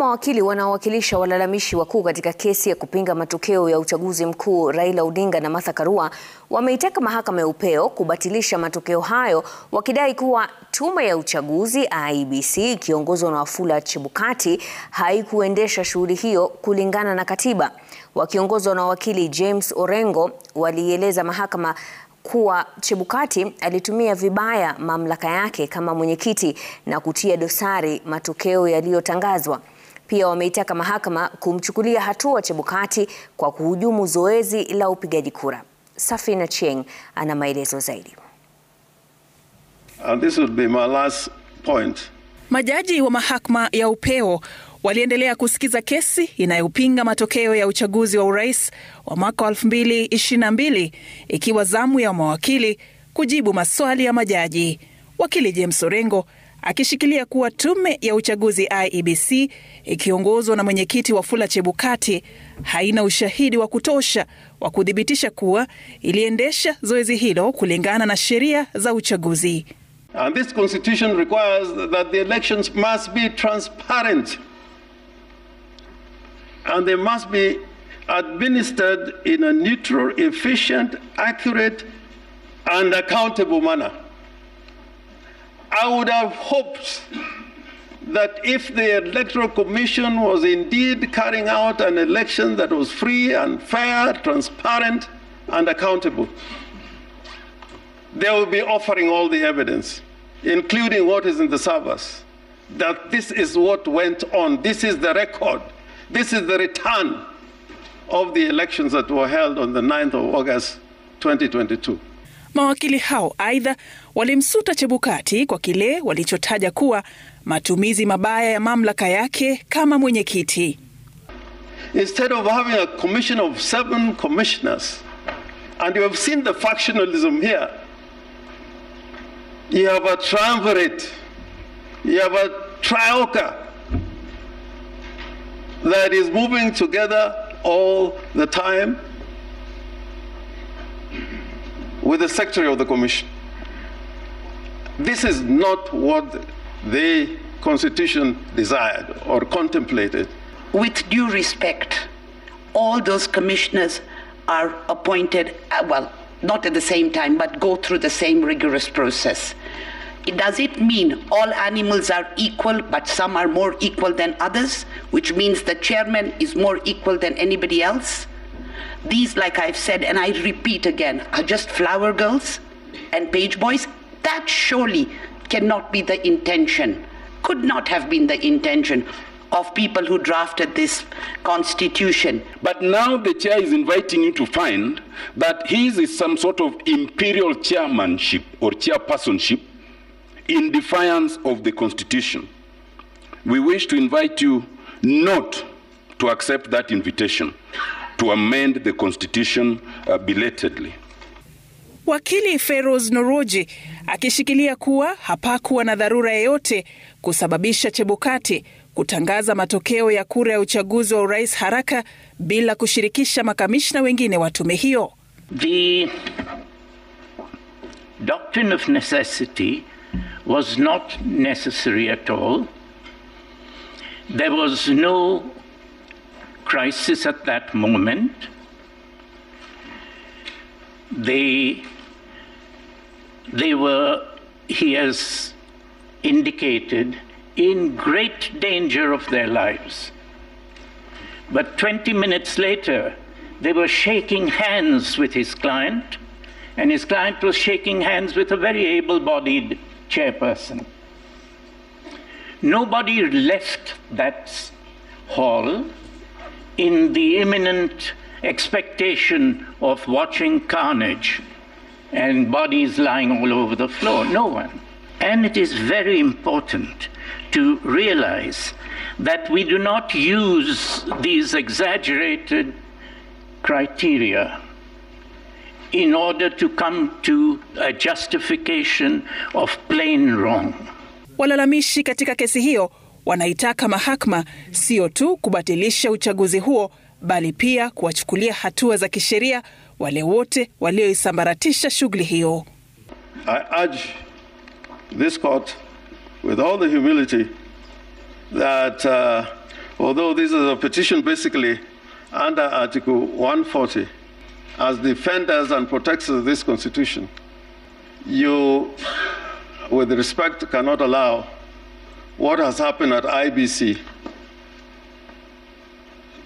Mawakili wanaowakilisha walalamishi wakuu katika kesi ya kupinga matokeo ya uchaguzi mkuu Raila Odinga na Martha Karua wameitaka mahakama ya upeo kubatilisha matokeo hayo, wakidai kuwa tume ya uchaguzi IEBC ikiongozwa na Wafula Chebukati haikuendesha shughuli hiyo kulingana na katiba. Wakiongozwa na Wakili James Orengo walieleza mahakama kuwa Chebukati alitumia vibaya mamlaka yake kama mwenyekiti na kutia dosari matokeo yaliyotangazwa. Pia wameitaka mahakama kumchukulia hatua Chebukati kwa kuhujumu zoezi la upigaji kura. Safina Cheng ana maelezo zaidi. And this would be my last point. Majaji wa mahakama ya upeo waliendelea kusikiza kesi inayopinga matokeo ya uchaguzi wa urais wa mwaka 2022, ikiwa zamu ya mawakili kujibu maswali ya majaji. Wakili James Orengo akishikilia kuwa tume ya uchaguzi IEBC ikiongozwa na mwenyekiti Wafula Chebukati haina ushahidi wa kutosha wa kudhibitisha kuwa iliendesha zoezi hilo kulingana na sheria za uchaguzi. And this constitution requires that the elections must be transparent and they must be administered in a neutral, efficient, accurate and accountable manner. I would have hoped that if the Electoral Commission was indeed carrying out an election that was free and fair, transparent and accountable, they will be offering all the evidence, including what is in the servers, that this is what went on, this is the record, this is the return of the elections that were held on the 9th of August 2022. Mawakili hao aidha walimsuta Chebukati kwa kile walichotaja kuwa matumizi mabaya ya mamlaka yake kama mwenyekiti. Instead of having a commission of 7 commissioners, and you have seen the factionalism here, you have a triumvirate, you have a trioca that is moving together all the time with the secretary of the commission. This is not what the Constitution desired or contemplated. With due respect, all those commissioners are appointed, well, not at the same time, but go through the same rigorous process. Does it mean all animals are equal, but some are more equal than others, which means the chairman is more equal than anybody else? These, like I've said, and I repeat again, are just flower girls and page boys. That surely cannot be the intention, could not have been the intention of people who drafted this constitution. But now the chair is inviting you to find that his is some sort of imperial chairmanship or chairpersonship in defiance of the Constitution. We wish to invite you not to accept that invitation to amend the Constitution belatedly. Wakili Feroz Noroji akishikilia kuwa hapakuwa na dharura yoyote kusababisha Chebukati kutangaza matokeo ya kura ya uchaguzi wa urais haraka bila kushirikisha makamishna wengine wa tume hiyo. The doctrine of necessity was not necessary at all. There was no crisis at that moment. They were, he has indicated, in great danger of their lives. But 20 minutes later, they were shaking hands with his client, and his client was shaking hands with a very able-bodied chairperson. Nobody left that hall in the imminent expectation of watching carnage and bodies lying all over the floor. No one. And it is very important to realize that we do not use these exaggerated criteria in order to come to a justification of plain wrong. Walalamishi katika kesi hiyo wanaitaka mahakama sio tu kubatilisha uchaguzi huo, bali pia kuwachukulia hatua za kisheria wale wote walioisambaratisha shughuli hiyo. I urge this court with all the humility that although this is a petition basically under Article 140, as defenders and protectors of this Constitution, you, with respect, cannot allow what has happened at IEBC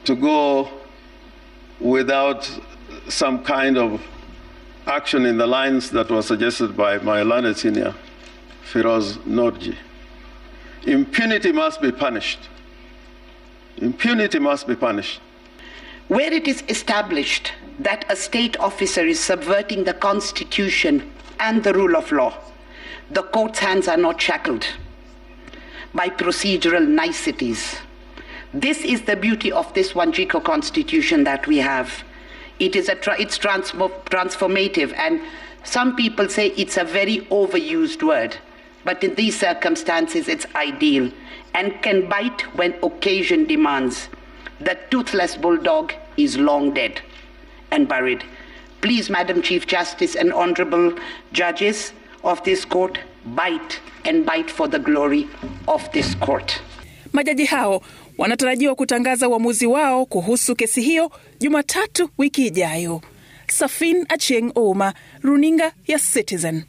to go without some kind of action in the lines that was suggested by my learned senior, Firoz Nordji. Impunity must be punished. Impunity must be punished. Where it is established that a state officer is subverting the Constitution and the rule of law, the court's hands are not shackled by procedural niceties. This is the beauty of this Wanjiko Constitution that we have. It's transformative, and some people say it's a very overused word, but in these circumstances it's ideal and can bite when occasion demands. The toothless bulldog is long dead and buried. Please, Madam Chief Justice and honorable judges of this court, bite and bite for the glory of this court. Majaji hao wanatarajiwa kutangaza uamuzi wao kuhusu kesi hiyo Jumatatu wiki ijayo. Safin Achieng Oma, runinga ya Citizen.